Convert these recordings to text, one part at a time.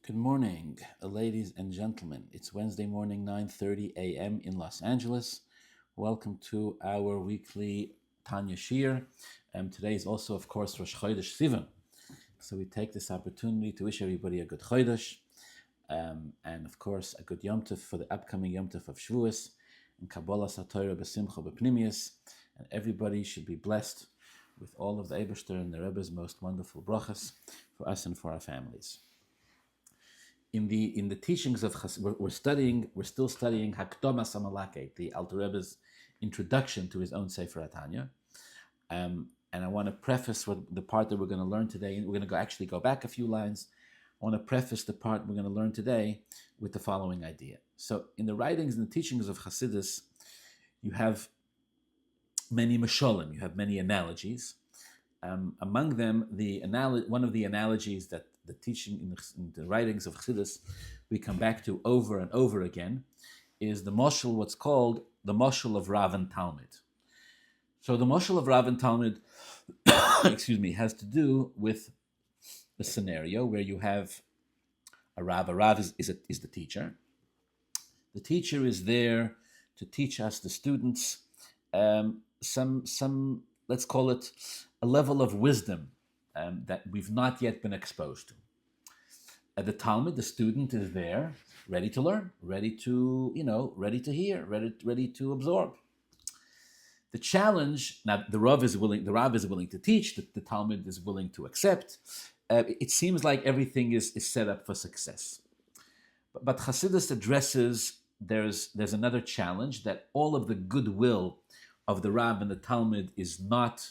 Good morning, ladies and gentlemen. It's Wednesday morning, 9:30 a.m. in Los Angeles. Welcome to our weekly Tanya Shir. Today is also, of course, Rosh Chodesh Sivan. So we take this opportunity to wish everybody a good Chodesh, and of course, a good Yom Tov for the upcoming Yom Tov of Shavuos, and Kabbalah Satorah B'Simcha B'Pnimius, and everybody should be blessed with all of the Eibishter and the Rebbe's most wonderful brachas for us and for our families. In the teachings of we're still studying Hakdama Malakate, the Alter Rebbe's introduction to his own Sefer Tanya, and I want to preface the part that we're going to learn today. And we're going to actually go back a few lines. I want to preface the part we're going to learn today with the following idea. So, in the writings and the teachings of Hasidus, you have many masholim, you have many analogies. Among them, one of the analogies that the teaching in the writings of Chassidus we come back to over and over again is the moshel, what's called the moshel of Rav and Talmud. So the moshel of Rav and Talmud, has to do with a scenario where you have a Rav. A Rav is the teacher. The teacher is there to teach us, the students, some let's call it a level of wisdom that we've not yet been exposed to. At the Talmud, the student is there, ready to learn, ready to hear, ready to absorb. The challenge, now the Rav is willing to teach, the Talmud is willing to accept. It seems like everything is set up for success. But Chassidus addresses there's another challenge, that all of the goodwill of the Rav and the Talmud does not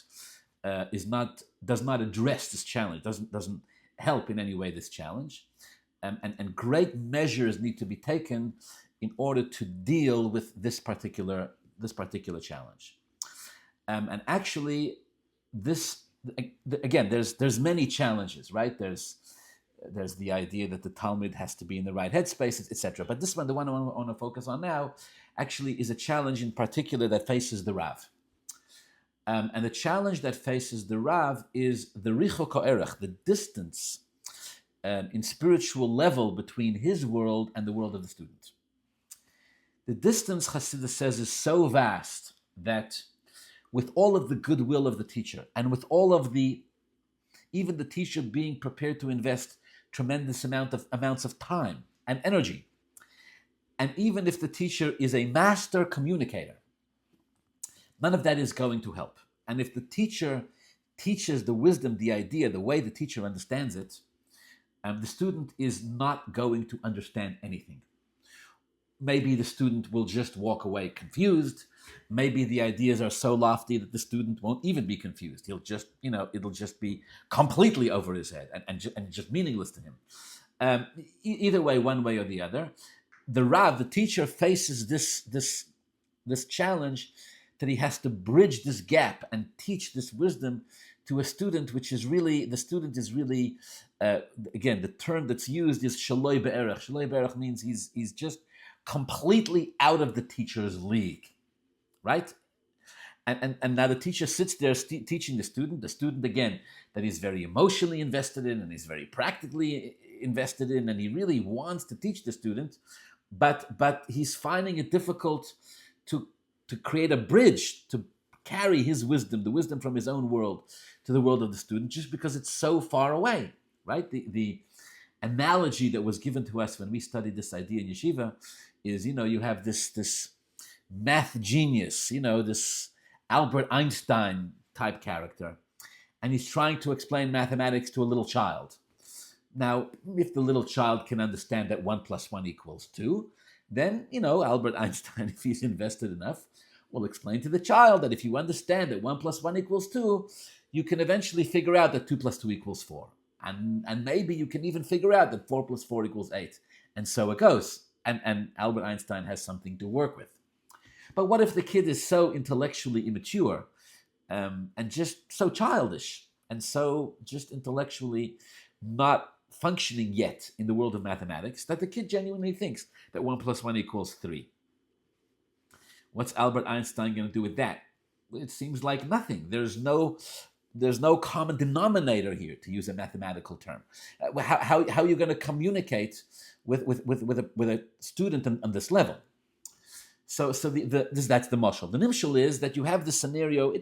address this challenge, doesn't help in any way this challenge, and great measures need to be taken in order to deal with this particular challenge. And actually, this again, there's many challenges, right? There's the idea that the Talmud has to be in the right headspace, etc. But this one, the one I want to focus on now, actually is a challenge in particular that faces the Rav. And the challenge that faces the Rav is the richok ha'erech, the distance in spiritual level between his world and the world of the student. The distance, Chassidus says, is so vast that with all of the goodwill of the teacher, and with all of even the teacher being prepared to invest tremendous amounts of time and energy, and even if the teacher is a master communicator, none of that is going to help. And if the teacher teaches the wisdom, the idea, the way the teacher understands it, the student is not going to understand anything. Maybe the student will just walk away confused. Maybe the ideas are so lofty that the student won't even be confused. He'll just, it'll just be completely over his head and just meaningless to him. Either way, one way or the other, the Rav, the teacher, faces this challenge that he has to bridge this gap and teach this wisdom to a student, which is really, the student is really, again, the term that's used is shaloi be'erech. Shaloi be'erech means he's just completely out of the teacher's league, right? And now the teacher sits there teaching the student again, that he's very emotionally invested in and he's very practically invested in, and he really wants to teach the student, but he's finding it difficult to create a bridge to carry his wisdom, the wisdom from his own world, to the world of the student, just because it's so far away, right? The analogy that was given to us when we studied this idea in yeshiva is, you have this math genius, this Albert Einstein type character, and he's trying to explain mathematics to a little child. Now, if the little child can understand that 1 + 1 = 2, then, Albert Einstein, if he's invested enough, will explain to the child that if you understand that 1 + 1 = 2, you can eventually figure out that 2 + 2 = 4. And maybe you can even figure out that 4 + 4 = 8. And so it goes. And Albert Einstein has something to work with. But what if the kid is so intellectually immature and just so childish and so just intellectually not functioning yet in the world of mathematics that the kid genuinely thinks that 1 + 1 = 3? What's Albert Einstein going to do with that? It seems like nothing. There's no There's no common denominator here, to use a mathematical term. How are you going to communicate with a student on this level? So that's the mashal. The nimshal is that you have the scenario.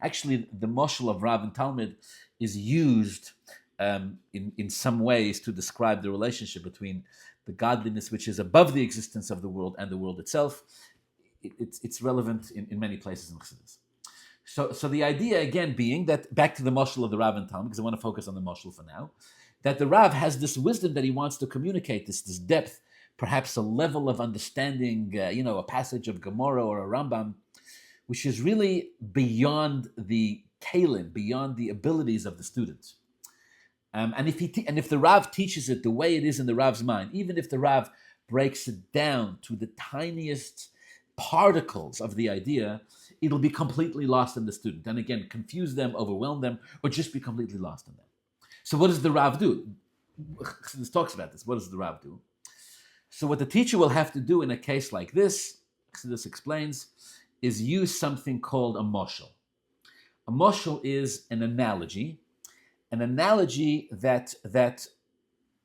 Actually the mashal of Rav and Talmud is used in some ways to describe the relationship between the godliness which is above the existence of the world and the world itself. It's relevant in many places in Chassidus. So the idea again being that, back to the mashal of the Rav and Talmud, because I want to focus on the mashal for now, that the Rav has this wisdom that he wants to communicate, this depth, perhaps a level of understanding, a passage of Gemara or a Rambam, which is really beyond the kalim, beyond the abilities of the students. And if the Rav teaches it the way it is in the Rav's mind, even if the Rav breaks it down to the tiniest particles of the idea, it'll be completely lost in the student. And again, confuse them, overwhelm them, or just be completely lost in them. So what does the Rav do? This talks about this. What does the Rav do? So what the teacher will have to do in a case like this, this explains, is use something called a moshel. A moshel is an analogy that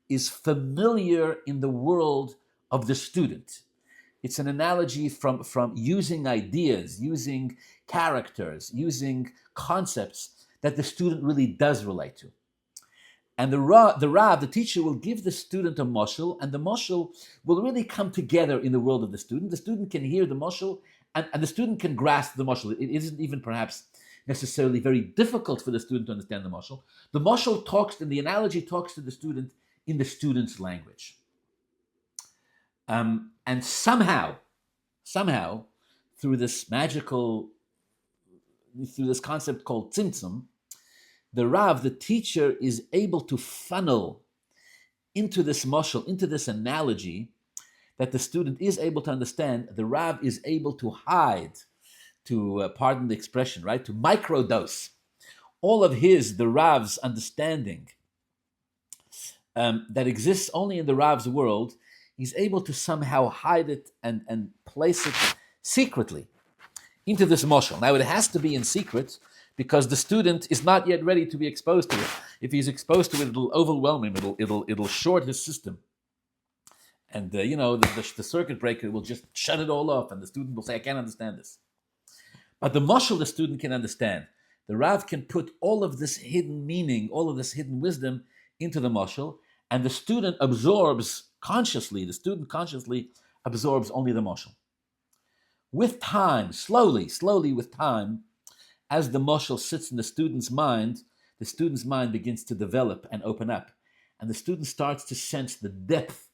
is familiar in the world of the student. It's an analogy from using ideas, using characters, using concepts that the student really does relate to. And the Rav, the teacher, will give the student a moshel, and the moshel will really come together in the world of the student. The student can hear the moshel, and the student can grasp the moshel. It isn't even perhaps necessarily very difficult for the student to understand the moshel. The moshel talks, and the analogy talks to the student in the student's language. And somehow, through this concept called tzimtzum, the Rav, the teacher, is able to funnel into this moshel, into this analogy that the student is able to understand. The Rav is able to hide, to pardon the expression, right, to microdose all of the Rav's understanding that exists only in the Rav's world. He's able to somehow hide it and place it secretly into this moshel. Now it has to be in secret because the student is not yet ready to be exposed to it. If he's exposed to it, it'll overwhelm him. It'll short his system, and the circuit breaker will just shut it all off, and the student will say, "I can't understand this." But the moshel the student can understand. The Rav can put all of this hidden meaning, all of this hidden wisdom into the moshel, and the student absorbs consciously. The student consciously absorbs only the moshel. With time, slowly with time, as the moshel sits in the student's mind begins to develop and open up. And the student starts to sense the depth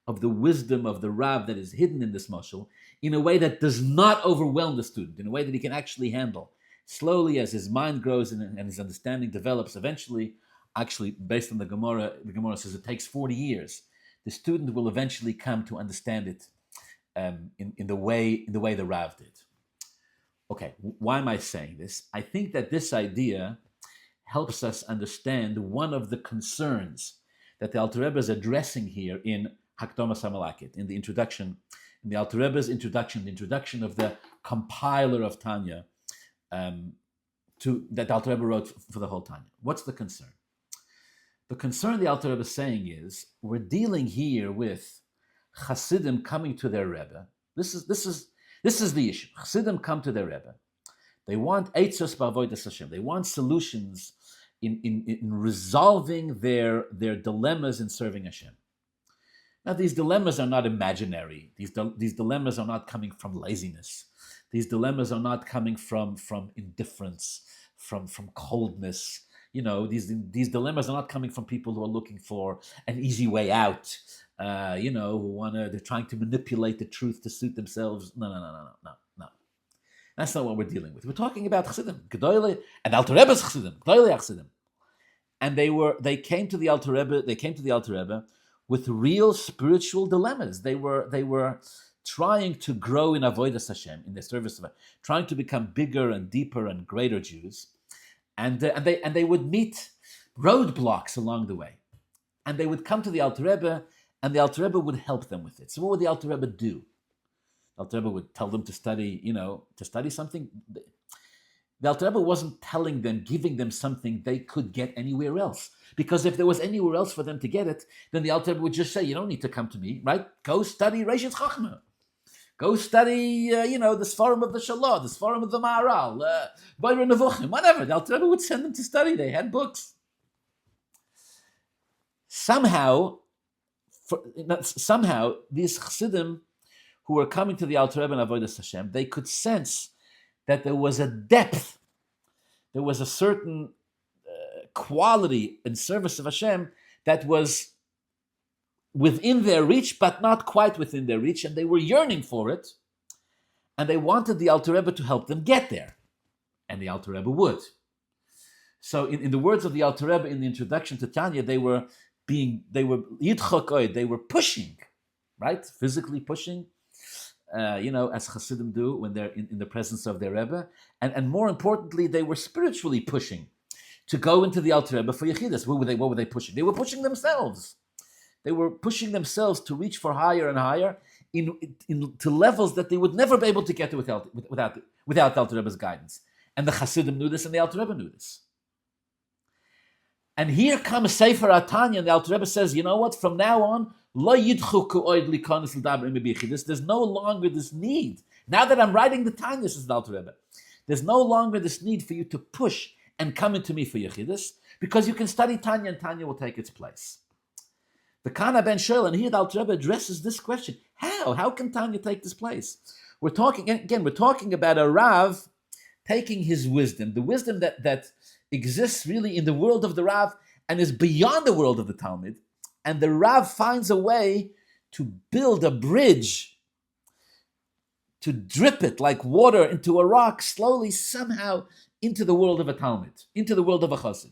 of the wisdom of the Rav that is hidden in this moshel in a way that does not overwhelm the student, in a way that he can actually handle. Slowly, as his mind grows and his understanding develops, eventually, actually, based on the Gemara says it takes 40 years. The student will eventually come to understand it in the way the Rav did. Okay, why am I saying this? I think that this idea helps us understand one of the concerns that the Alter Rebbe is addressing here in Hakdama Samalakit, in the introduction, in the Alter Rebbe's introduction, the introduction of the compiler of Tanya, that Alter Rebbe wrote for the whole Tanya. What's the concern? The concern the Alter Rebbe is saying is we're dealing here with Hasidim coming to their Rebbe. This is the issue. Hasidim come to their Rebbe. They want eitzos b'avodas Hashem. They want solutions in resolving their dilemmas in serving Hashem. Now, these dilemmas are not imaginary. These dilemmas are not coming from laziness. These dilemmas are not coming from indifference, from coldness. These dilemmas are not coming from people who are looking for an easy way out. They're trying to manipulate the truth to suit themselves. No. That's not what we're dealing with. We're talking about Chassidim, Gedoyle, and Alter Rebbe's Chassidim, Gedoyle Chassidim. And they came to the Alter Rebbe with real spiritual dilemmas. They were trying to grow in Avodas Hashem, in the service of, trying to become bigger and deeper and greater Jews, and they would meet roadblocks along the way, and they would come to the Alter Rebbe, and the Alter Rebbe would help them with it. So what would the Alter Rebbe do? The Alter Rebbe would tell them to study something. The Alter Rebbe wasn't telling them, giving them something they could get anywhere else. Because if there was anywhere else for them to get it, then the Alter Rebbe would just say, you don't need to come to me, right? Go study Reishis Chachma. Go study, the Sfarim of the Shalah, the Sfarim of the Maharal, Boyer Nevuchim, whatever. The Alter Rebbe would send them to study. They had books. Somehow, these Chassidim who were coming to the Alter Rebbe and Avodas Hashem, they could sense that there was a depth, there was a certain quality in service of Hashem that was within their reach, but not quite within their reach, and they were yearning for it, and they wanted the Alter Rebbe to help them get there, and the Alter Rebbe would. So, in the words of the Alter Rebbe in the introduction to Tanya, they were pushing, right, physically pushing, as Hasidim do when they're in the presence of their Rebbe, and more importantly, they were spiritually pushing to go into the Alter Rebbe for Yechidus. What were they pushing? They were pushing themselves. They were pushing themselves to reach for higher and higher to levels that they would never be able to get to without the Alter Rebbe's guidance. And the Hasidim knew this, and the Alter Rebbe knew this. And here comes Sefer Tanya, and the Alter Rebbe says, you know what? From now on, there's no longer this need. Now that I'm writing the Tanya, says the Alter Rebbe, there's no longer this need for you to push and come into me for Yechidus, because you can study Tanya, and Tanya will take its place. The Kana ben Shel, and here the Alter Rebbe addresses this question: How can Tanya take this place? We're talking about a Rav taking his wisdom, the wisdom that exists really in the world of the Rav and is beyond the world of the Talmud, and the Rav finds a way to build a bridge, to drip it like water into a rock, slowly, somehow, into the world of a Talmud, into the world of a Chassid.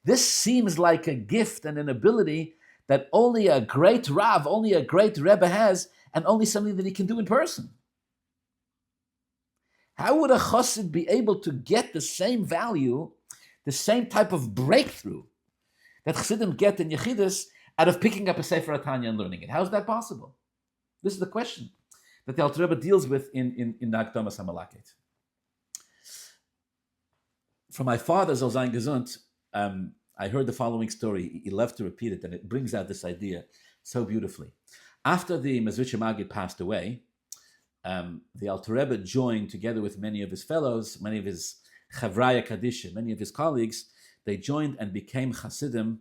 This seems like a gift and an ability that only a great Rav, only a great Rebbe has, and only something that he can do in person. How would a Chassid be able to get the same value, the same type of breakthrough that Chassidim get in Yechidus out of picking up a Sefer Tanya and learning it? How is that possible? This is the question that the Alter Rebbe deals with in the Akdama Samalakit. From my father, Zal Zayin Gesund, I heard the following story. He loved to repeat it, and it brings out this idea so beautifully. After the Mezritcher Maggid passed away, the Alter Rebbe joined, together with many of his fellows, many of his Chavraya Kadisha, many of his colleagues, they joined and became Hasidim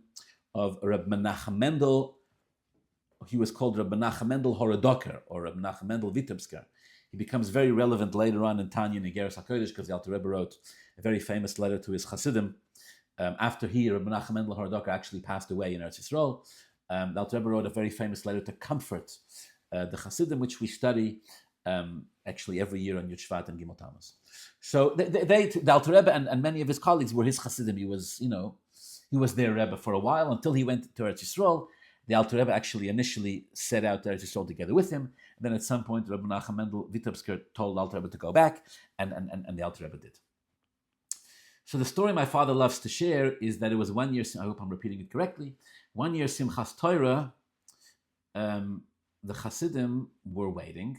of Reb Menachem Mendel. He was called Reb Menachem Mendel Horodoker, or Reb Menachem Mendel Vitebsker. He becomes very relevant later on in Tanya and Igeres HaKodesh, because the Alter Rebbe wrote a very famous letter to his Hasidim. After Reb Menachem Mendel Horodoker actually passed away in Eretz Yisrael, the Alter Rebbe wrote a very famous letter to comfort the Hasidim, which we study actually every year on Yud Shvat and Gimel Tammuz. So the Alter Rebbe and many of his colleagues were his Hasidim. He was their Rebbe for a while until he went to Eretz Yisrael. The Alter Rebbe actually initially set out to Eretz Yisrael together with him. And then at some point, Reb Menachem Mendel Vitebsker told the Alter Rebbe to go back, and the Alter Rebbe did. So the story my father loves to share is that it was one year, I hope I'm repeating it correctly, one year Simchas Torah, the Hasidim were waiting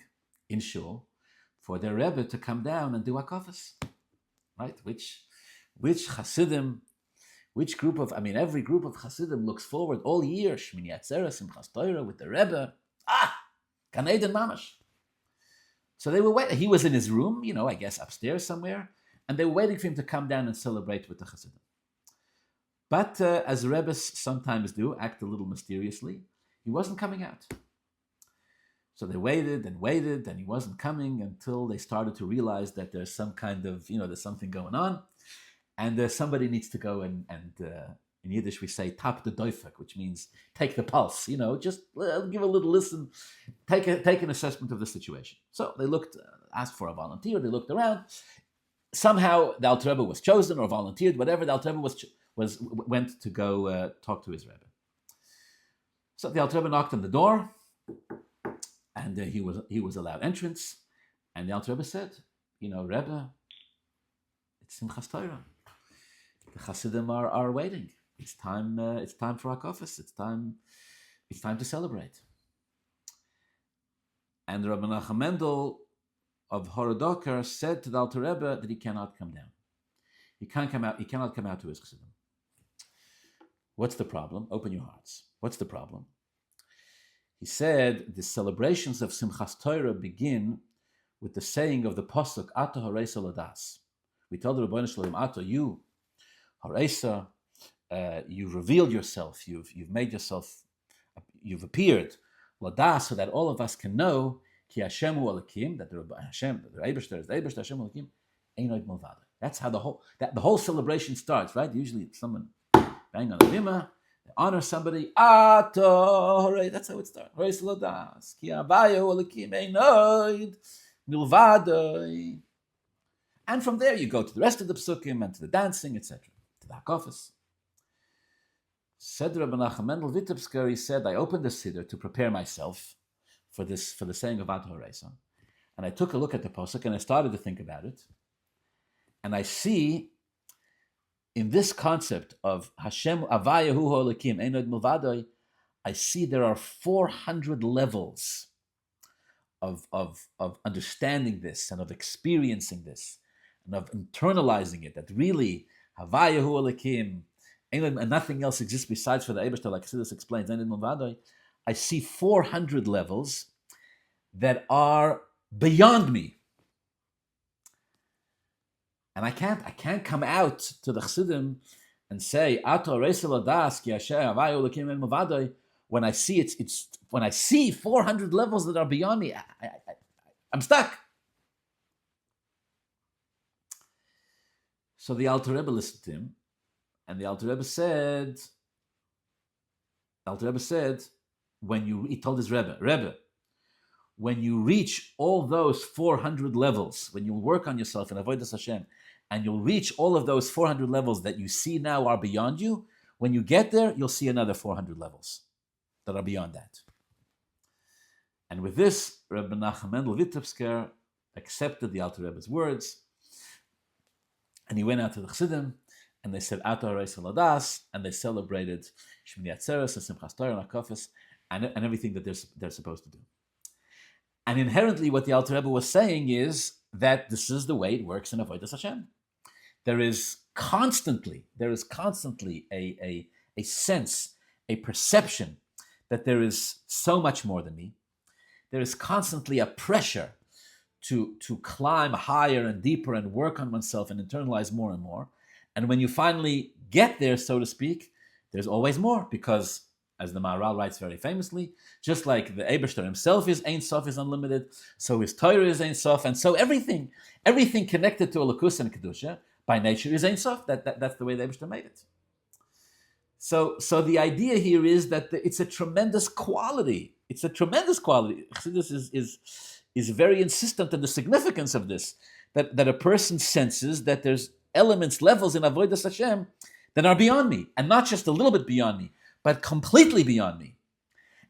in Shul for their Rebbe to come down and do Hakafas, right? Which Hasidim, every group of Hasidim looks forward all year, Shmini Atzeres, Simchas Torah with the Rebbe, Gan Eden Mamash. So they were waiting. He was in his room, I guess upstairs somewhere, and they were waiting for him to come down and celebrate with the Hasidim. But as Rebbes sometimes do, act a little mysteriously, he wasn't coming out. So they waited, and he wasn't coming until they started to realize that there's some kind of, there's something going on, and somebody needs to go and in Yiddish we say tap the doifek, which means take the pulse, just give a little listen, take an assessment of the situation. So they looked, asked for a volunteer, they looked around. Somehow the Alter Rebbe was chosen or volunteered, whatever. The Alter Rebbe went to go talk to his Rebbe. So the Alter Rebbe knocked on the door, and he was allowed entrance. And the Alter Rebbe said, Rebbe, it's Simchas Torah. The Hasidim are waiting. It's time for Hakafas. It's time to celebrate. And Rabbi Menachem Mendel of Horodoker said to the Alter Rebbe that he cannot come down. He cannot come out to his chassidim. What's the problem? Open your hearts. What's the problem? He said the celebrations of Simchas Torah begin with the saying of the pasuk Ato Hareisa Ladas. We told the Rebbeinu Shalom, Ato, you Hareisa, you've revealed yourself. You've made yourself. You've appeared Ladas, so that all of us can know Ki Hashem Hu Elokim, that the Hashem, the Eibishter is the Eibishter, Hashem Hu Elokim, Einoid Milvado. That's how the whole celebration starts, right? Usually someone bang on a bima, they honor somebody. Ato, that's how it starts. Reis Ladas, Ki Havayu Elokim, Einoid Milvado. And from there you go to the rest of the psukim and to the dancing, etc., to the hakafas. Said Rebbe Nachum Mendel Vitebsker, he said, I opened the siddur to prepare myself for the saying of Ato Hareisa, and I took a look at the pasuk and I started to think about it, and I see in this concept of Hashem Avayahu Ha'Elokim Einod Milvadoi, I see there are 400 levels of understanding this and of experiencing this and of internalizing it, that really Havayahu Ha'Elokim and nothing else exists besides for the Eibishter, like Chassidus explains. I see 400 levels that are beyond me, and I can't come out to the Chassidim and say Ato Reisa Ladas Ki Asher Havayu Elokim El Milvadoi when I see it's when I see 400 levels that are beyond me. I'm stuck. So the Alter Rebbe listened to him. And the Alter Rebbe said, he told his Rebbe, when you reach all those 400 levels, when you work on yourself in Avodas Hashem, and you'll reach all of those 400 levels that you see now are beyond you, when you get there, you'll see another 400 levels that are beyond that. And with this, Rebbe Nachum Mendel Vitebsker accepted the Alter Rebbe's words, and he went out to the Chassidim, and they said Ato Hareisa Ladas, and they celebrated Shmini Atzeres and Simchas Torah and Hakafos and everything that they're supposed to do. And inherently, what the Alter Rebbe was saying is that this is the way it works in Avodas Hashem. There is constantly a sense, a perception that there is so much more than me. There is constantly a pressure to climb higher and deeper and work on oneself and internalize more and more. And when you finally get there, so to speak, there's always more, because, as the Maharal writes very famously, just like the Eibishter himself is Ein Sof, is unlimited, so his Torah is Ein Sof, and so everything connected to Elokus and Kedusha by nature is Ein Sof. That's the way the Eibishter made it. So the idea here is that it's a tremendous quality. It's a tremendous quality. Chassidus is very insistent on the significance of this, that a person senses that there's elements, levels in Avodas Hashem that are beyond me, and not just a little bit beyond me, but completely beyond me.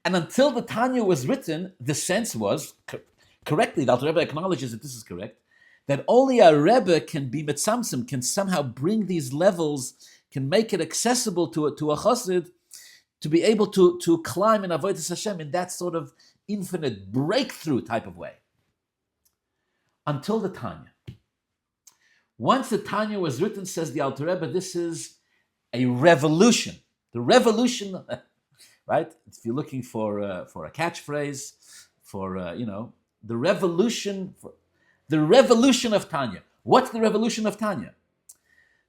And until the Tanya was written, the sense was, correctly, the Alter Rebbe acknowledges that this is correct, that only a Rebbe can be mitzamtzim, can somehow bring these levels, can make it accessible to a chassid, to be able to climb in Avodas Hashem in that sort of infinite breakthrough type of way. Until the Tanya. Once the Tanya was written, says the Alter Rebbe, this is a revolution. The revolution, right? If you're looking for a catchphrase, the revolution of Tanya. What's the revolution of Tanya?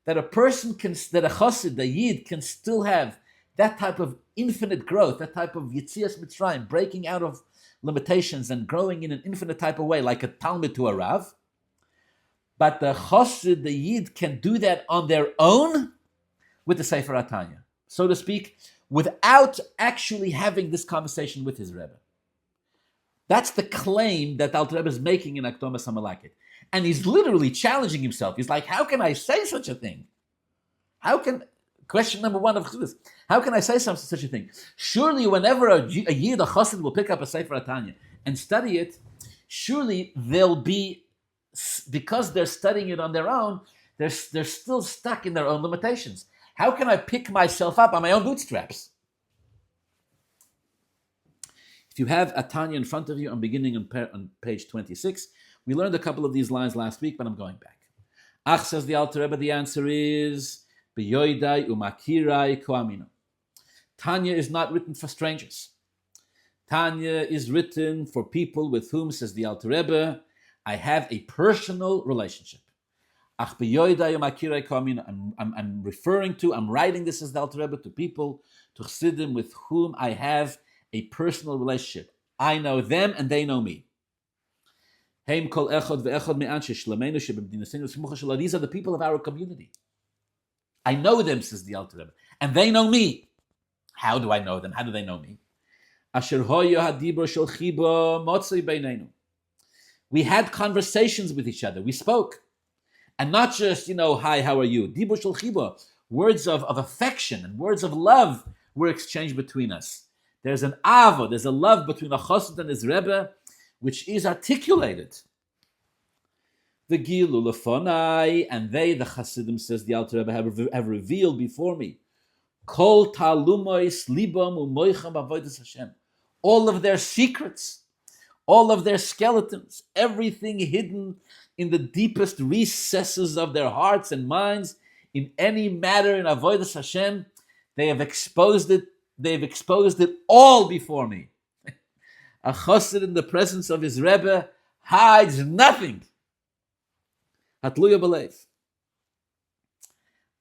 That a chassid, a yid, can still have that type of infinite growth, that type of Yitzias Mitzrayim, breaking out of limitations and growing in an infinite type of way, like a Talmud to a Rav. But the chassid, the yid, can do that on their own with the Sefer HaTanya, so to speak, without actually having this conversation with his Rebbe. That's the claim that Alter Rebbe is making in Akdama Samalakit. And he's literally challenging himself. He's like, how can I say such a thing? Question number one of Chassidus, how can I say such a thing? Surely whenever a yid, a chassid, will pick up a Sefer HaTanya and study it, surely they'll be, because they're studying it on their own, they're still stuck in their own limitations. How can I pick myself up on my own bootstraps? If you have a Tanya in front of you, I'm beginning on page 26. We learned a couple of these lines last week, but I'm going back. Ach, says the Alter Rebbe, the answer is B'yoidai umakirai koamino. Tanya is not written for strangers. Tanya is written for people with whom, says the Alter Rebbe, I have a personal relationship. Ach b'yoidai umakirai koamino. I'm referring to, I'm writing this as the Alter Rebbe to people, to Chassidim with whom I have a personal relationship. I know them and they know me. These are the people of our community. I know them, says the Alter Rebbe, and they know me. How do I know them? How do they know me? We had conversations with each other. We spoke. And not just, hi, how are you? Dibur shel chiba. Words of affection and words of love were exchanged between us. There's an ava, there's a love between a chassid and his Rebbe, which is articulated. The Gilu Lefonai, and they, the Chassidim, says the Alter Rebbe, have revealed before me, Kol Talumois Libam Umoicham Avodas Hashem. All of their secrets, all of their skeletons, everything hidden in the deepest recesses of their hearts and minds, in any matter in Avodas Hashem, they have exposed it. They've exposed it all before me. A chassid in the presence of his Rebbe hides nothing. Hatluya b'leiv.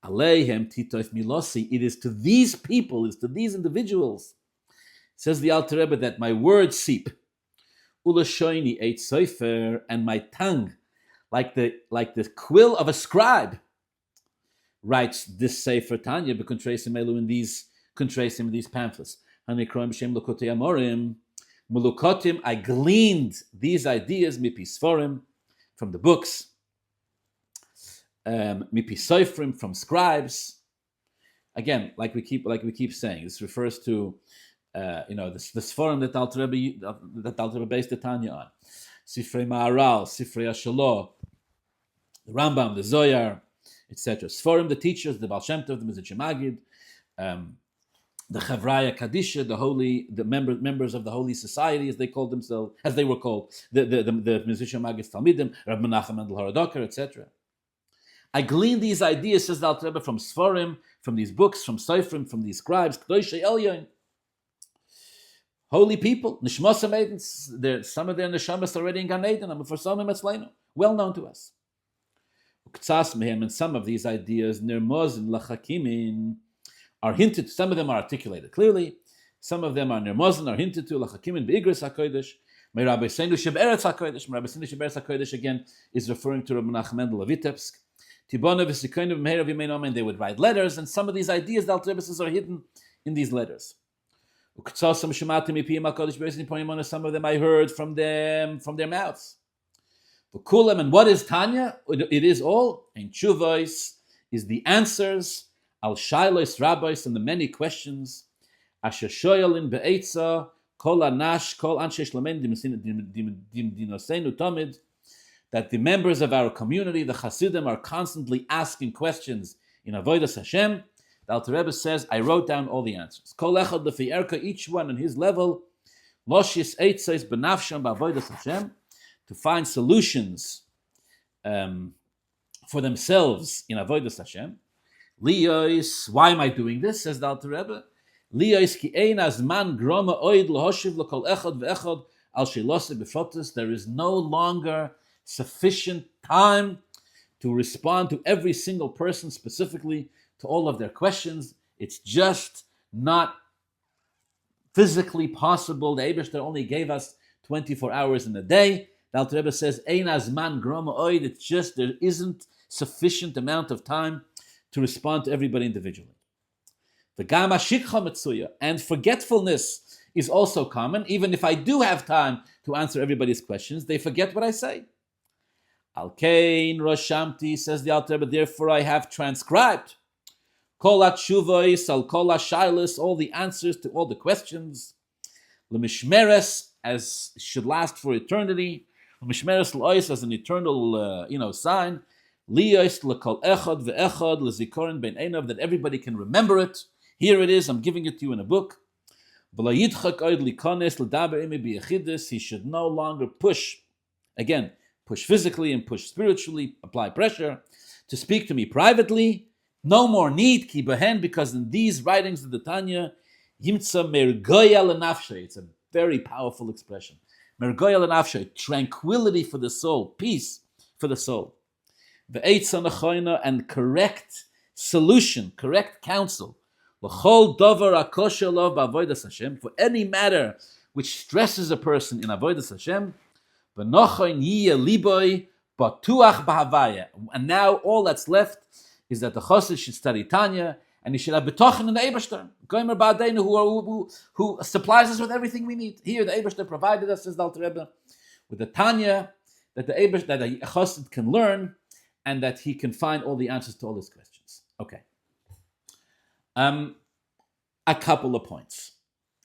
Aleihem titoif milosi. It is to these people, it is to these individuals, says the Alter Rebbe, that my words seep. Ulashoini eit sofer, and my tongue, like the quill of a scribe, writes this sefer Tanya, b'kontreisim elu, in these kontreisim, these pamphlets. Hanikroim b'shem lokotei amorim. Mulukotim, I gleaned these ideas mipisforim, from the books, mipisoifrim, from scribes. Again, like we keep saying, this refers to this forum that Alter Rebbe based the Tanya on. Sifrei Ma'aral, Sifrei Ashalo, the Rambam, the Zohar, etc. Sforim, the teachers, the Baal Shem Tov, the Mizrach Magid, the Chavraya Kadisha, the members of the Holy Society, as they called themselves, as they were called, the Mizrach Magid Talmidim, Rabbi Menachem Mendel Horodoker, etc. I gleaned these ideas, says the Alter Rebbe, from Sforim, from these books, from Seifrim, from these scribes, K'doshei Elyon, holy people, Nishmos HaMeidens, some of their neshamas already in Gan Eden, and for some Etzleinu, well known to us. Uktsas mehem, and some of these ideas, Nirmozin Lachakimin, are hinted to. Some of them are articulated clearly. Some of them are Nirmozin, are hinted to, Lachakimin Be'igris HaKodesh, May Rabbi Seinu Sheberetz HaKodesh. Rabbi Seinu Sheberetz HaKodesh, again, is referring to Rabbi Menachem Mendel of Vitebsk. Tibona v'sikoinu v'meirav yimein, and they would write letters, and some of these ideas, the Alter Rebbe says, are hidden in these letters. Some of them I heard from them, from their mouths. And what is Tanya? It is all. And Chuvos is the answers. Al Shailos Rabbis, and the many questions. Asher shoyalin be'etza kol anash kol anshe shlemen dinosenu tamid. That the members of our community, the Hasidim, are constantly asking questions in Avodas Hashem. The Alter Rebbe says, I wrote down all the answers. Kol echad lefi erka, each one on his level, loshis eitzes benafsham ba'avodas Hashem, to find solutions for themselves in Avodas Hashem. Liyos, why am I doing this? Says the Alter Rebbe. Liyos ki ein azman groma oid lohoshiv lekol echad ve'echad al shelose befrotus. There is no longer sufficient time to respond to every single person, specifically to all of their questions. It's just not physically possible. The Eibishter only gave us 24 hours in a day. The Alter Rebbe says, Ein azman groma oid. It's just there isn't sufficient amount of time to respond to everybody individually. The gama shikha metzuya, and forgetfulness is also common. Even if I do have time to answer everybody's questions, they forget what I say. Al-Kain Roshamti, says the Alter Rebbe, therefore I have transcribed Kol HaTshuvos, Al Kol HaShailos, all the answers to all the questions. L'mishmeres, as should last for eternity. L'mishmeres l'ois, as an eternal, sign. Liyos l'kol echad ve'echad l'zikorin ben einav, that everybody can remember it. Here it is, I'm giving it to you in a book. V'layidchak oid likones l'daber imi b'yechidus, he should no longer push physically and push spiritually, apply pressure. to speak to me privately. No more need, ki behen, because in these writings of the Tanya, yimtza mergoya lenafshe. It's a very powerful expression. Mergoya lenafshe, tranquility for the soul, peace for the soul. Ve'etza nechoina, and correct solution, correct counsel. L'chol dover akosher lo b'avodas Hashem, for any matter which stresses a person in avodas Hashem. V'nochoin yiyeh liboy batuach b'havaya. And now all that's left is that the chassid should study Tanya, and he should have betochen in the Eibashter, Gomer Ba'adeinu, who supplies us with everything we need. Here, the Eibashter provided us, says the Alter Rebbe, with the Tanya that the chassid can learn, and that he can find all the answers to all his questions. Okay. A couple of points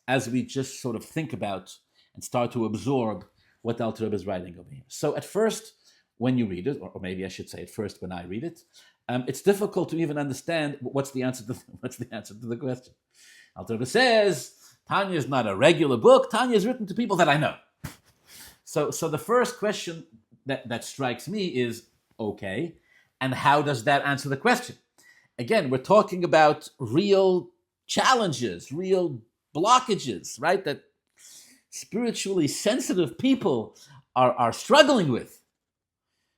as we just sort of think about and start to absorb what the Alter Rebbe is writing over here. So at first, when you read it, or maybe I should say at first when I read it, it's difficult to even understand what's the answer to the question. Alter Rebbe says Tanya is not a regular book. Tanya is written to people that I know. So the first question that strikes me is, okay, and how does that answer the question? Again, we're talking about real challenges, real blockages, right? That spiritually sensitive people are struggling with.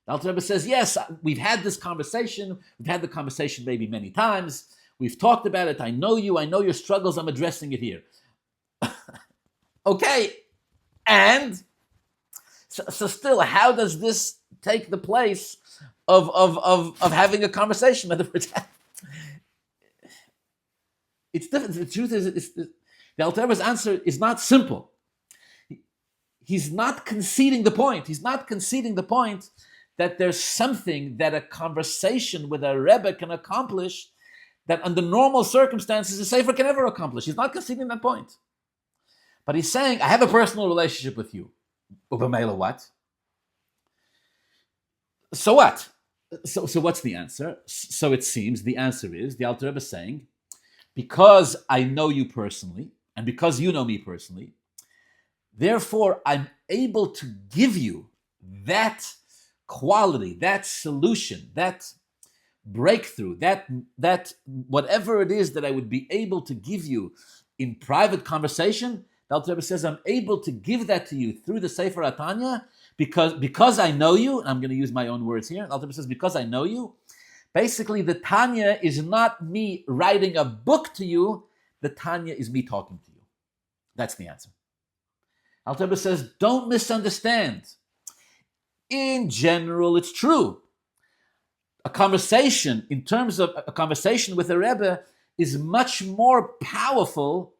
The Alter Rebbe says, yes, we've had this conversation. We've had the conversation maybe many times. We've talked about it. I know you. I know your struggles. I'm addressing it here. Okay. And so still, how does this take the place of having a conversation? In other words, it's different. The truth is, the Alter Rebbe's answer is not simple. He's not conceding the point. He's not conceding the point that there's something that a conversation with a Rebbe can accomplish that under normal circumstances a Sefer can never accomplish. He's not conceding that point. But he's saying, I have a personal relationship with you. Ubamela what? So what? So what's the answer? So it seems the answer is, the Alter Rebbe is saying, because I know you personally, and because you know me personally, therefore I'm able to give you that quality, that solution, that breakthrough, that whatever it is that I would be able to give you in private conversation, the Alter Rebbe says I'm able to give that to you through the Sefer Tanya because I know you, and I'm going to use my own words here. The Alter Rebbe says because I know you. Basically, the Tanya is not me writing a book to you. The Tanya is me talking to you. That's the answer. Alter Rebbe says, don't misunderstand. In general, it's true. A conversation, in terms of a conversation with a Rebbe, is much more powerful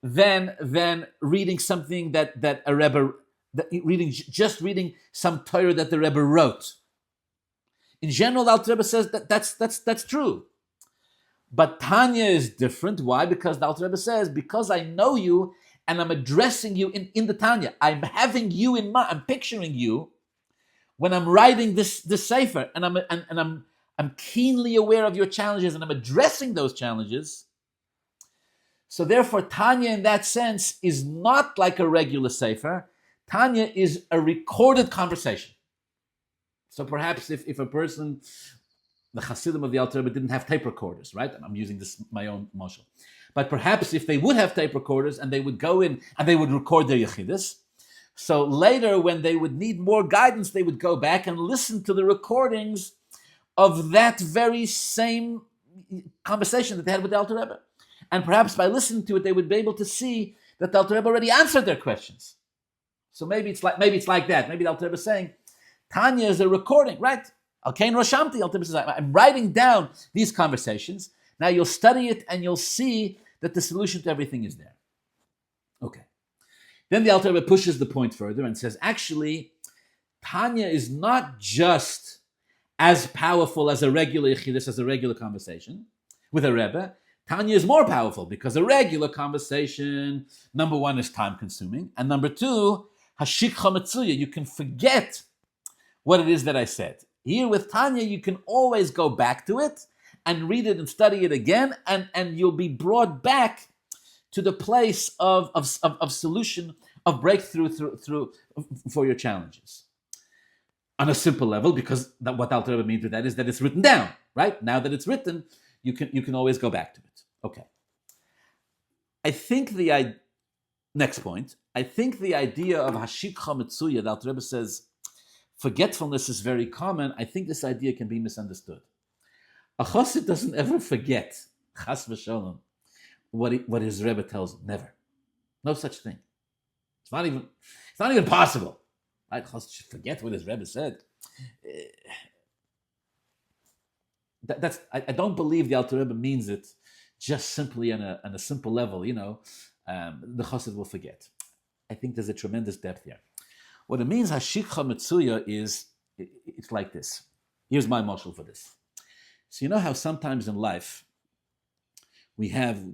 than reading something that a Rebbe, just reading some Torah that the Rebbe wrote. In general, the Alter Rebbe says that's true. But Tanya is different. Why? Because the Alter Rebbe says, because I know you and I'm addressing you in the Tanya. I'm having you in mind. I'm picturing you when I'm writing this Sefer, and I'm keenly aware of your challenges, and I'm addressing those challenges. So therefore, Tanya in that sense is not like a regular Sefer. Tanya is a recorded conversation. So perhaps if a person, the Hasidim of the Alter Rebbe didn't have tape recorders, right? I'm using this my own mashal. But perhaps if they would have tape recorders and they would go in and they would record their yechidus, so later when they would need more guidance, they would go back and listen to the recordings of that very same conversation that they had with the Alter Rebbe. And perhaps by listening to it, they would be able to see that the Alter Rebbe already answered their questions. So maybe it's like that. Maybe the Alter Rebbe is saying, Tanya is a recording, right? Alkein Roshamti, Alter Rebbe says, I'm writing down these conversations. Now you'll study it and you'll see that the solution to everything is there. Okay. Then the Alter Rebbe pushes the point further and says, actually, Tanya is not just as powerful as a regular yechidus, as a regular conversation with a Rebbe. Tanya is more powerful because a regular conversation, number one, is time consuming. And number two, hashikha metzuya, you can forget what it is that I said. Here with Tanya, you can always go back to it and read it and study it again, and you'll be brought back to the place of solution, of breakthrough through for your challenges. on a simple level, because what Alter Rebbe means with that is that it's written down, right? Now that it's written, you can always go back to it. Okay. I think next point, I think the idea of Hashikha Mitzuya, that Alter Rebbe says, forgetfulness is very common. I think this idea can be misunderstood. A chassid doesn't ever forget, chas v'sholom, what his Rebbe tells him. Never. No such thing. It's not even possible. Right? Chassid should forget what his Rebbe said. I don't believe the Alter Rebbe means it just simply on a simple level. The chassid will forget. I think there's a tremendous depth here. What it means, Hashikha Mitzuya, is it's like this. Here's my mashal for this. So you know how sometimes in life we have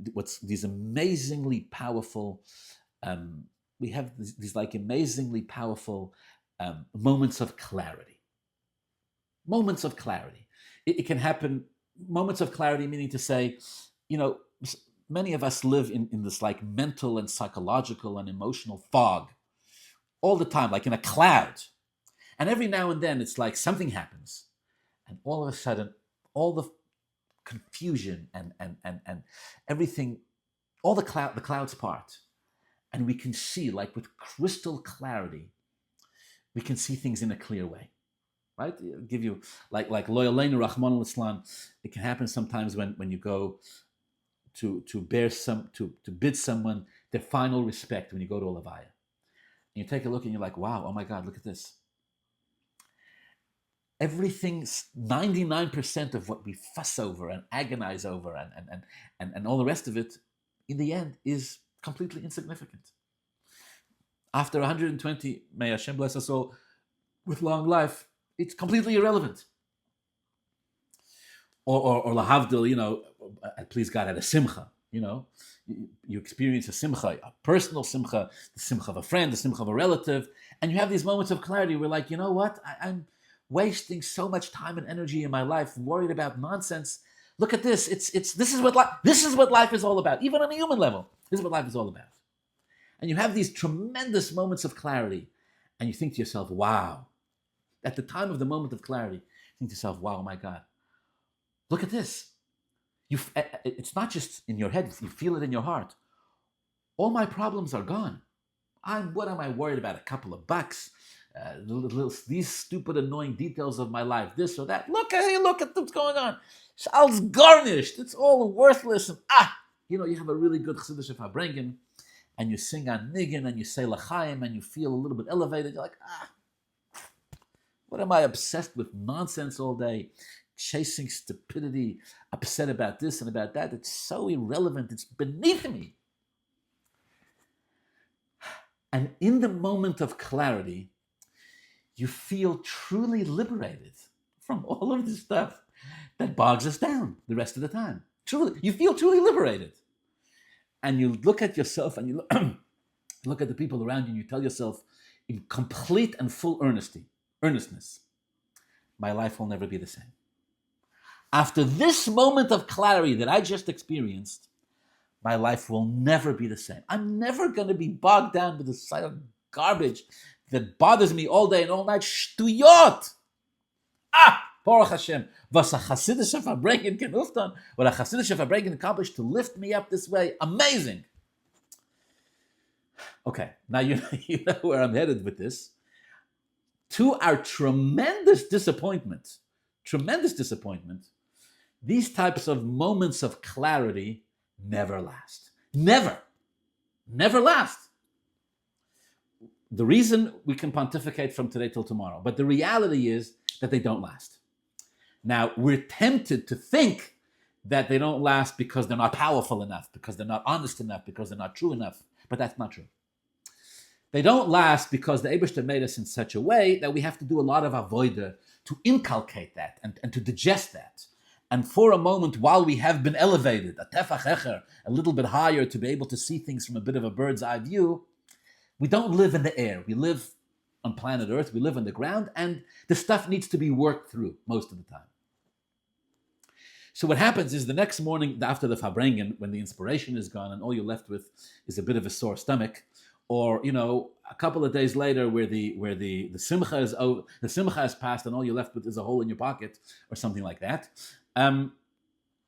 these amazingly powerful, these like amazingly powerful moments of clarity. Moments of clarity. It can happen. Moments of clarity, meaning to say, many of us live in this like mental and psychological and emotional fog all the time, like in a cloud. And every now and then it's like something happens, and all of a sudden, all the confusion and everything, all the clouds part, and we can see, like with crystal clarity, we can see things in a clear way, right? I'll give you like Loyalenu Rahman al-Islam. It can happen sometimes when you go to bid someone their final respect when you go to a levaya. And you take a look and you're like, wow, oh my God, look at this. Everything's 99% of what we fuss over and agonize over and all the rest of it, in the end, is completely insignificant. After 120, may Hashem bless us all with long life, it's completely irrelevant. Or lahavdil, please God, at a simcha, you experience a simcha, a personal simcha, the simcha of a friend, the simcha of a relative, and you have these moments of clarity where, like, you know what, I'm wasting so much time and energy in my life worried about nonsense. Look at this. This is what life is all about, even on a human level. This is what life is all about. And you have these tremendous moments of clarity, and you think to yourself, wow. At the time of the moment of clarity, you think to yourself, wow, my God, look at this. It's not just in your head, you feel it in your heart. All my problems are gone. What am I worried about? A couple of bucks, these stupid, annoying details of my life, this or that. Look at what's going on. It's all garnished. It's all worthless. And you have a really good Chassidish Farbrengen, and you sing on Niggin, and you say L'chaim, and you feel a little bit elevated. You're like, what am I obsessed with nonsense all day? Chasing stupidity, upset about this and about that. It's so irrelevant. It's beneath me. And in the moment of clarity, you feel truly liberated from all of this stuff that bogs us down the rest of the time. Truly, you feel truly liberated. And you look at yourself and you look at the people around you and you tell yourself in complete and full earnestness, my life will never be the same. After this moment of clarity that I just experienced, my life will never be the same. I'm never going to be bogged down with the side of garbage that bothers me all day and all night. Shtuyot! Baruch Hashem. Was a Chassidish Farbrengen can uftan, what a Chassidish Farbrengen accomplished to lift me up this way. Amazing. Okay, now you know where I'm headed with this. To our tremendous disappointment, these types of moments of clarity never last. Never last. The reason we can pontificate from today till tomorrow, but the reality is that they don't last. Now, we're tempted to think that they don't last because they're not powerful enough, because they're not honest enough, because they're not true enough, but that's not true. They don't last because the Eibishter made us in such a way that we have to do a lot of avodah to inculcate that and to digest that. And for a moment, while we have been elevated, a tefach echer, a little bit higher to be able to see things from a bit of a bird's eye view, we don't live in the air. We live on planet Earth, we live on the ground, and the stuff needs to be worked through most of the time. So what happens is the next morning after the Farbrengen, when the inspiration is gone and all you're left with is a bit of a sore stomach, or a couple of days later, where the simcha is over, the simcha has passed, and all you're left with is a hole in your pocket, or something like that.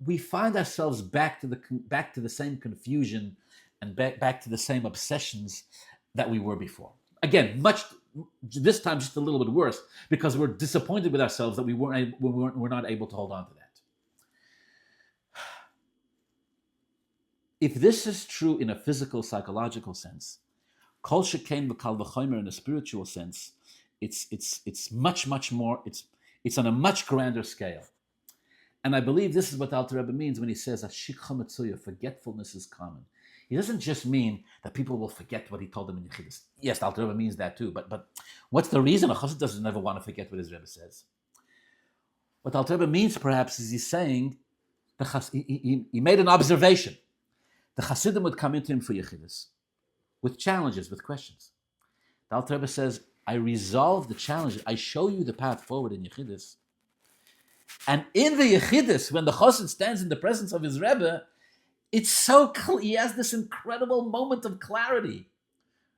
We find ourselves back to the same confusion and back to the same obsessions that we were before. Again, this time just a little bit worse, because we're disappointed with ourselves that we're not able to hold on to that. If this is true in a physical, psychological sense, kol shekein v'kal v'chomer in a spiritual sense, it's much more. It's on a much grander scale. And I believe this is what the Alter Rebbe means when he says, "Ashikha metzuya," forgetfulness is common. He doesn't just mean that people will forget what he told them in Yechidus. Yes, the Alter Rebbe means that too. But what's the reason a chassid doesn't never want to forget what his Rebbe says? What the Alter Rebbe means, perhaps, is he's saying he made an observation. The chassidim would come into him for Yechidus with challenges, with questions. The Alter Rebbe says, "I resolve the challenges. I show you the path forward in Yechidus." And in the Yechidus, when the chassid stands in the presence of his Rebbe, it's so clear. He has this incredible moment of clarity.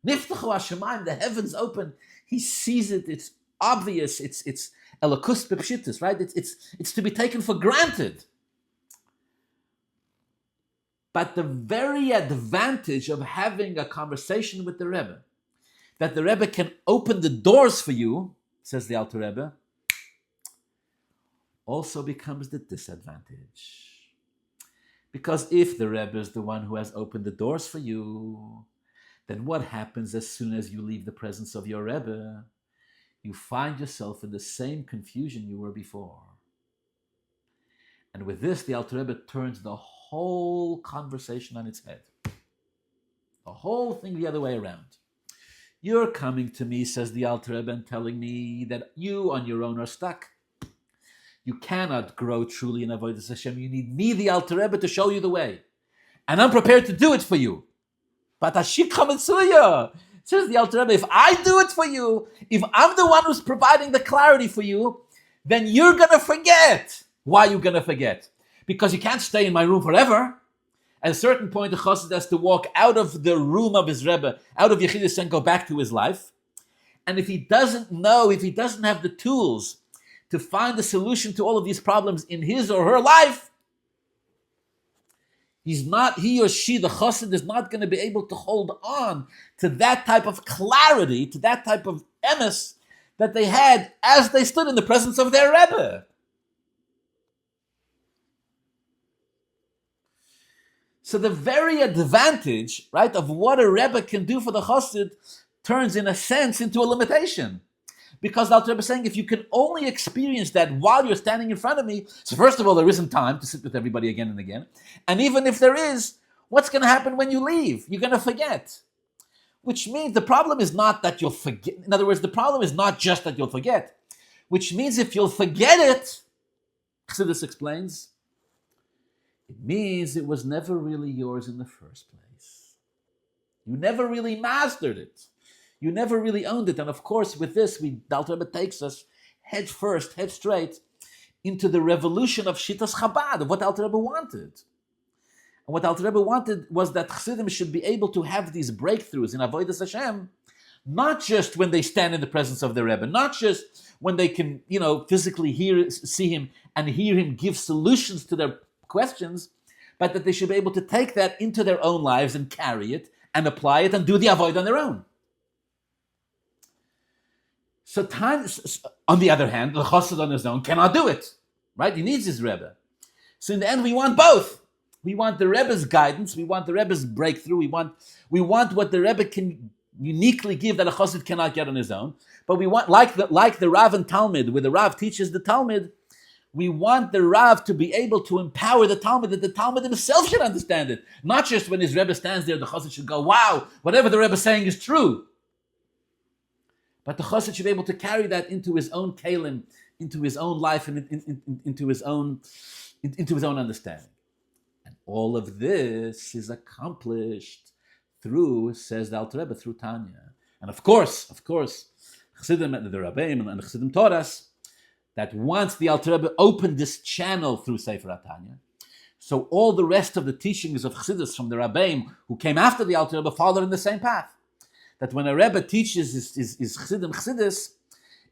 Niftachu hashamayim, the heavens open. He sees it. It's obvious. It's elokus b'pshitus, right? It's to be taken for granted. But the very advantage of having a conversation with the Rebbe, that the Rebbe can open the doors for you, says the Alter Rebbe, also becomes the disadvantage. Because if the Rebbe is the one who has opened the doors for you, then what happens as soon as you leave the presence of your Rebbe? You find yourself in the same confusion you were before. And with this, the Alter Rebbe turns the whole conversation on its head. The whole thing the other way around. You're coming to me, says the Alter Rebbe, and telling me that you on your own are stuck. You cannot grow truly in Avodas Hashem. You need me, the Alter Rebbe, to show you the way. And I'm prepared to do it for you. But Ashikha Metzuya, says the Alter Rebbe, if I do it for you, if I'm the one who's providing the clarity for you, then you're going to forget. Why are you going to forget? Because you can't stay in my room forever. At a certain point, the chassid has to walk out of the room of his Rebbe, out of Yechidus, and go back to his life. And if he doesn't have the tools to find the solution to all of these problems in his or her life, he or she, the chassid, is not going to be able to hold on to that type of clarity, to that type of emes that they had as they stood in the presence of their Rebbe. So the very advantage, right, of what a Rebbe can do for the chassid turns, in a sense, into a limitation. Because the Alter Rebbe is saying, if you can only experience that while you're standing in front of me, so first of all, there isn't time to sit with everybody again and again. And even if there is, what's going to happen when you leave? You're going to forget. Which means the problem is not that you'll forget. In other words, the problem is not just that you'll forget. Which means if you'll forget it, Chassidus explains, it means it was never really yours in the first place. You never really mastered it. You never really owned it. And of course, with this, the Alter Rebbe takes us head straight, into the revolution of Shittas Chabad, of what the Alter Rebbe wanted. And what the Alter Rebbe wanted was that Chassidim should be able to have these breakthroughs in Avodas Hashem, not just when they stand in the presence of the Rebbe, not just when they can, physically see him and hear him give solutions to their questions, but that they should be able to take that into their own lives and carry it and apply it and do the avoid on their own. So on the other hand, the chassid on his own cannot do it, right? He needs his Rebbe. So in the end, we want both. We want the Rebbe's guidance. We want the Rebbe's breakthrough. We want what the Rebbe can uniquely give that a chassid cannot get on his own. But we want, like the Rav and Talmud, where the Rav teaches the Talmud, we want the Rav to be able to empower the Talmud, that the Talmud himself should understand it. Not just when his Rebbe stands there, the chassid should go, wow, whatever the Rebbe is saying is true. But the chassid should be able to carry that into his own kalim, into his own life, and into his own understanding. And all of this is accomplished through, says the Alter Rebbe, through Tanya. And of course, Chassidim and the Rebbeim and Chassidim taught us that once the Alter Rebbe opened this channel through Sefer Tanya, so all the rest of the teachings of Chassidus from the Rebbeim who came after the Alter Rebbe followed in the same path. that when a Rebbe teaches his Chassidim Chassidus,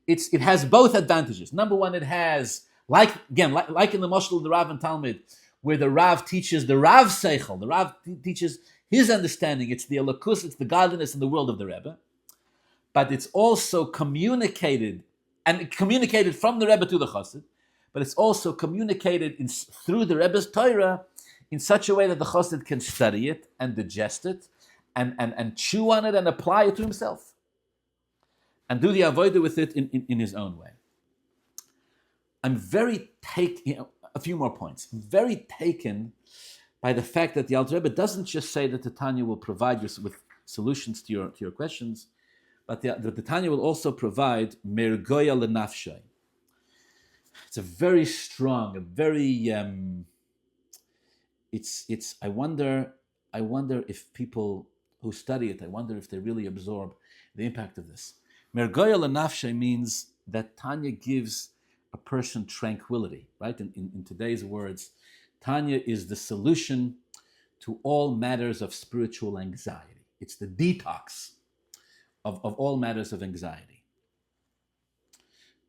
it has both advantages. Number one, it has, like in the Moshel of the Rav and Talmud, where the Rav teaches the Rav Seichel, the Rav teaches his understanding. It's the Elokus, it's the godliness in the world of the Rebbe. But it's also communicated from the Rebbe to the Chassid, but it's also communicated through the Rebbe's Torah in such a way that the Chassid can study it and digest it and chew on it and apply it to himself and do the avodah with it in his own way. I'm very a few more points. I'm very taken by the fact that the Alter Rebbe doesn't just say that the Tanya will provide you with solutions to your questions, but the Tanya will also provide mergoya lenafshay. It's a very strong, a very. I wonder if people who study it, I wonder if they really absorb the impact of this. Mergoya lenafshay means that Tanya gives a person tranquility, right? In today's words, Tanya is the solution to all matters of spiritual anxiety. It's the detox of all matters of anxiety.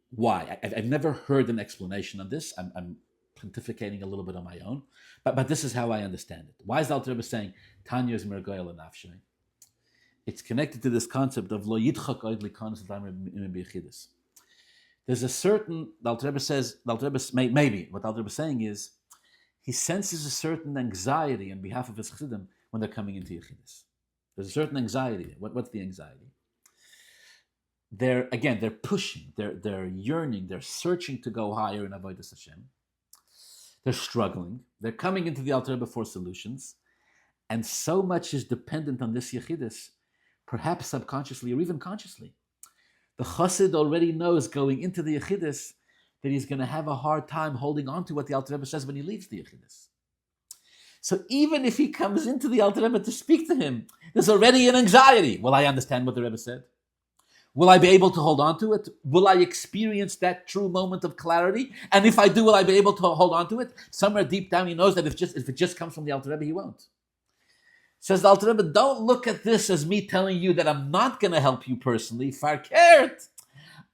Why? I've never heard an explanation on this. I'm pontificating a little bit on my own, but this is how I understand it. Why is the Alter Rebbe saying Tanya is mergoya lenafshay? It's connected to this concept of lo yidchak oid likanos l'dam b'yechidus. There's a certain, the Alter Rebbe says, maybe what the Alter Rebbe is saying is, he senses a certain anxiety on behalf of his chassidim when they're coming into Yechidus. There's a certain anxiety. What's the anxiety? They're pushing, they're yearning, they're searching to go higher in Avodas Hashem. They're struggling. They're coming into the Alter Rebbe for solutions. And so much is dependent on this Yechidus, perhaps subconsciously or even consciously. The chassid already knows going into the Yechidus that he's going to have a hard time holding on to what the Alter Rebbe says when he leaves the Yechidus. So even if he comes into the Alter Rebbe to speak to him, there's already an anxiety. Will I understand what the Rebbe said? Will I be able to hold on to it? Will I experience that true moment of clarity? And if I do, will I be able to hold on to it? Somewhere deep down he knows that if it just comes from the Alter Rebbe, he won't. Says the Alter Rebbe, don't look at this as me telling you that I'm not going to help you personally. Farkert.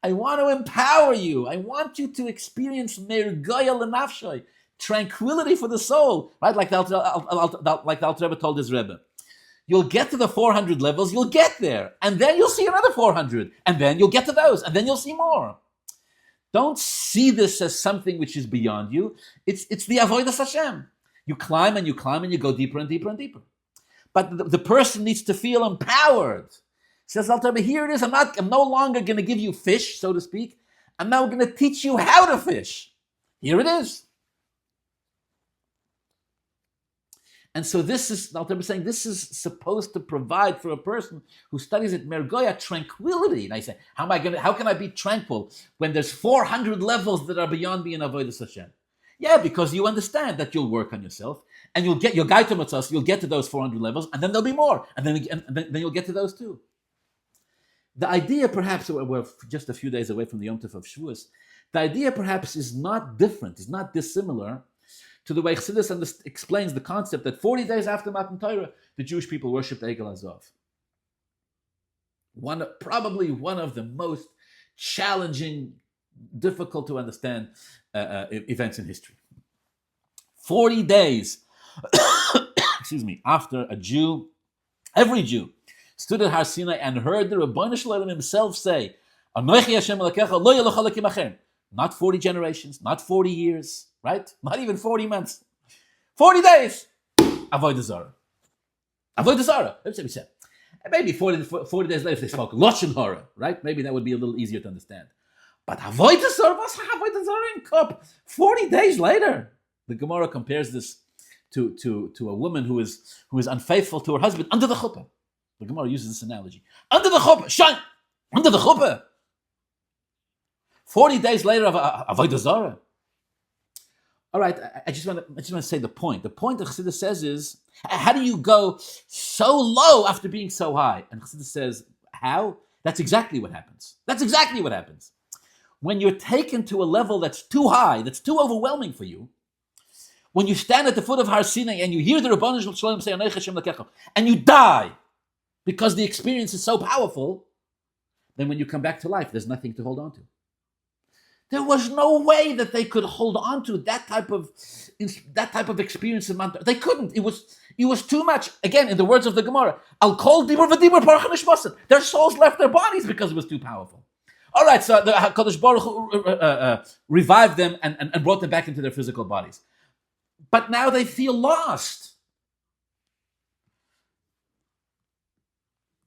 I want to empower you. I want you to experience mergoya lenafshay, tranquility for the soul. Right? Like the Alter Rebbe told his Rebbe. You'll get to the 400 levels, you'll get there. And then you'll see another 400. And then you'll get to those. And then you'll see more. Don't see this as something which is beyond you. It's the avodas Hashem. You climb and you go deeper and deeper and deeper. But the person needs to feel empowered. Says Alter Rebbe, here it is. I'm no longer going to give you fish, so to speak. I'm now going to teach you how to fish. Here it is. And so this is, Alter Rebbe saying, this is supposed to provide for a person who studies it, mergoya, tranquility. And I say, how can I be tranquil when there's 400 levels that are beyond me in avodas Hashem? Yeah, because you understand that you'll work on yourself, and you'll get your gaita mitzvahs, you'll get to those 400 levels, and then there'll be more, and then you'll get to those too. The idea, perhaps, we're just a few days away from the Yom Tov of Shavuos, the idea perhaps is not different, is not dissimilar to the way Chassidus explains the concept that 40 days after Matan Torah, the Jewish people worshipped Egel Azov. Probably one of the most challenging, difficult to understand events in history. 40 days, after every Jew stood at Har Sinai and heard the Rebbeinu Shalom himself say, Anochi Hashem Elokecha lo yeh lecha elokim acher. Not 40 generations, not 40 years, right? Not even 40 months. 40 days. Avodah Zarah. Avodah Zarah. Maybe 40 days later they spoke Lashon Hara, right? Maybe that would be a little easier to understand. But Avodah Zarah, what's Avodah Zarah in cup? 40 days later. The Gemara compares this to a woman who is unfaithful to her husband under the chuppah. The Gemara uses this analogy. Under the chuppah, shine! Under the chuppah. 40 days later of Avodah Zarah. All right, I just want to say the point. The point that Chassidus says is, how do you go so low after being so high? And Chassidus says, how? That's exactly what happens. That's exactly what happens. When you're taken to a level that's too high, that's too overwhelming for you, when you stand at the foot of Har Sinai and you hear the Rebbeinu Shalom say, Anochi Hashem Elokecha, and you die, because the experience is so powerful, then when you come back to life, there's nothing to hold on to. There was no way that they could hold on to that type of experience in Mount. They couldn't. It was too much. Again, in the words of the Gemara, Al kol dibur v'dibur parach nishmasan. Their souls left their bodies because it was too powerful. All right, so the HaKadosh Baruch Hu revived them and brought them back into their physical bodies. But now they feel lost.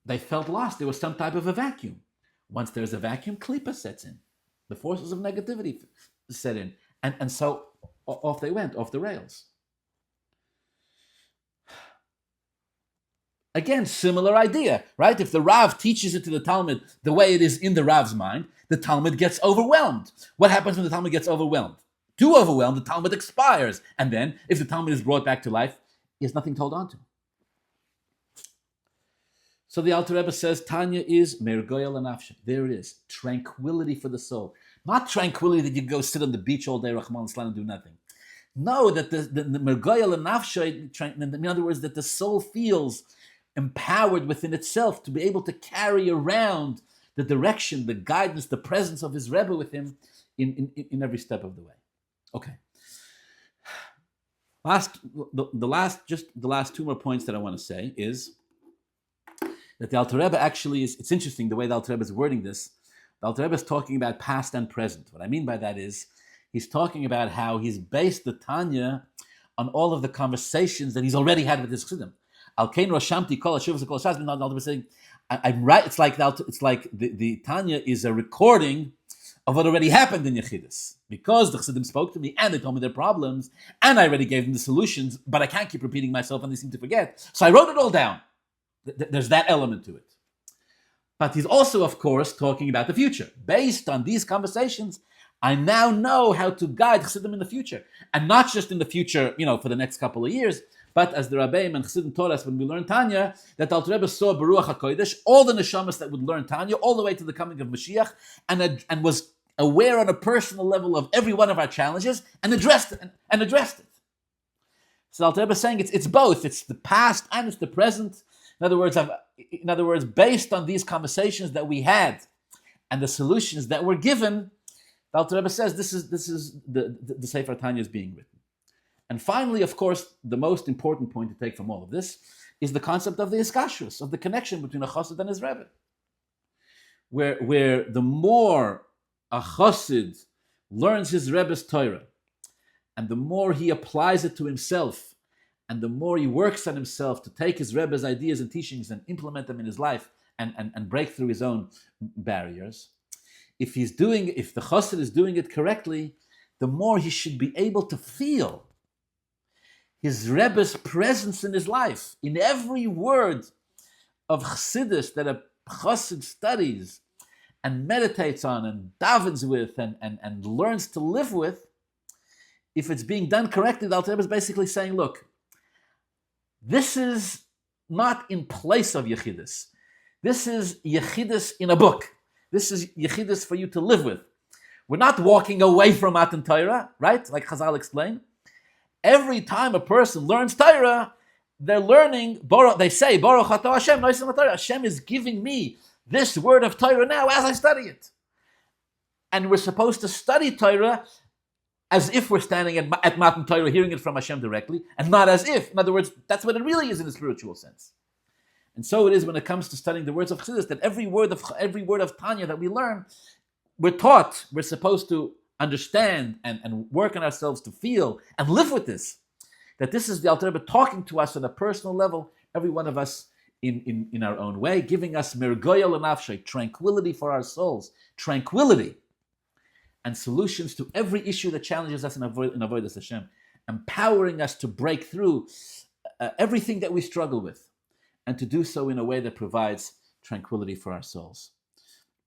They felt lost. There was some type of a vacuum. Once there's a vacuum, klipa sets in. The forces of negativity set in. And so off they went, off the rails. Again, similar idea, right? If the Rav teaches it to the Talmud the way it is in the Rav's mind, the Talmud gets overwhelmed. What happens when the Talmud gets overwhelmed? Too overwhelmed, the Talmud expires. And then, if the Talmud is brought back to life, he has nothing to hold on to. So the Alter Rebbe says, Tanya is mergoya l'nafsha. There it is, tranquility for the soul. Not tranquility that you go sit on the beach all day, Rahman al-Islam, and do nothing. No, that the mergoya l'nafsha, in other words, that the soul feels empowered within itself to be able to carry around the direction, the guidance, the presence of his Rebbe with him in every step of the way. Okay. The last two more points that I want to say is that the Alter Rebbe actually is, it's interesting the way the Alter Rebbe is wording this. The Alter Rebbe is talking about past and present. What I mean by that is, he's talking about how he's based the Tanya on all of the conversations that he's already had with his Chassidim. Al-Kain Rashamti Kol HaShuvas Kol HaShas, the Alter Rebbe is saying, I'm right, it's like the Tanya is a recording of what already happened in Yechidus. Because the Chassidim spoke to me and they told me their problems, and I already gave them the solutions, but I can't keep repeating myself and they seem to forget. So I wrote it all down. There's that element to it. But he's also, of course, talking about the future. Based on these conversations, I now know how to guide Chassidim in the future. And not just in the future, for the next couple of years, but as the Rabbeim and Chassidim taught us when we learned Tanya, that Alter Rebbe saw Baruch HaKodesh, all the neshamas that would learn Tanya, all the way to the coming of Mashiach, and was aware on a personal level of every one of our challenges, and addressed it. So Alter Rebbe is saying it's both. It's the past and it's the present. In other words, based on these conversations that we had and the solutions that were given, the Alter Rebbe says this is the Sefer Tanya is being written. And finally, of course, the most important point to take from all of this is the concept of the iskashrus, of the connection between a chassid and his Rebbe. Where the more a chassid learns his Rebbe's Torah, and the more he applies it to himself, and the more he works on himself to take his Rebbe's ideas and teachings and implement them in his life and break through his own barriers, if the chassid is doing it correctly, the more he should be able to feel his Rebbe's presence in his life. In every word of Chassidus that a chassid studies and meditates on and davens with and learns to live with, if it's being done correctly, the Alter Rebbe is basically saying, look, this is not in place of Yechidus. This is Yechidus in a book. This is Yechidus for you to live with. We're not walking away from Matan Torah, right? Like Chazal explained. Every time a person learns Torah, they're learning, they say, Baruch Atah Hashem, Noisem HaTorah. Hashem is giving me this word of Torah now as I study it. And we're supposed to study Torah as if we're standing at Matan Torah, hearing it from Hashem directly, and not as if. In other words, that's what it really is in a spiritual sense. And so it is when it comes to studying the words of Chassidus, that every word of Tanya that we learn, we're supposed to understand and work on ourselves to feel and live with this. That this is the Alter Rebbe talking to us on a personal level, every one of us in our own way, giving us mergoya l'nafshay, tranquility for our souls, tranquility, and solutions to every issue that challenges us in avodas Hashem, empowering us to break through everything that we struggle with, and to do so in a way that provides tranquility for our souls.